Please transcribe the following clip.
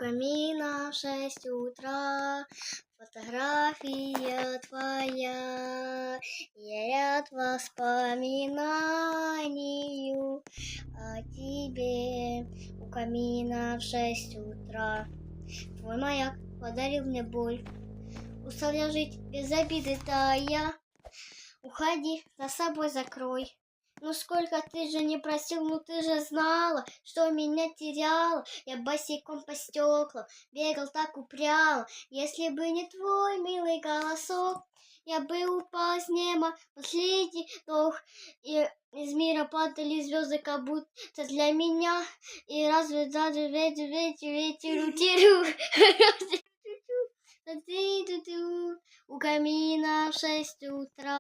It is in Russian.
камина в 6 утра, фотография твоя, я ряд воспоминаний о тебе. У камина в 6 утра твой маяк подарил мне боль. Устал я жить без обиды, тая. Уходи, за собой закрой. Ну сколько ты же не просил, ну ты же знала, что меня теряла. Я босиком по стеклам бегал так упрямо. Если бы не твой милый голосок, я бы упал с неба, последний вдох. И из мира падали звезды, как будто для меня. И разве даже ветер утерю. У камина в 6 утра.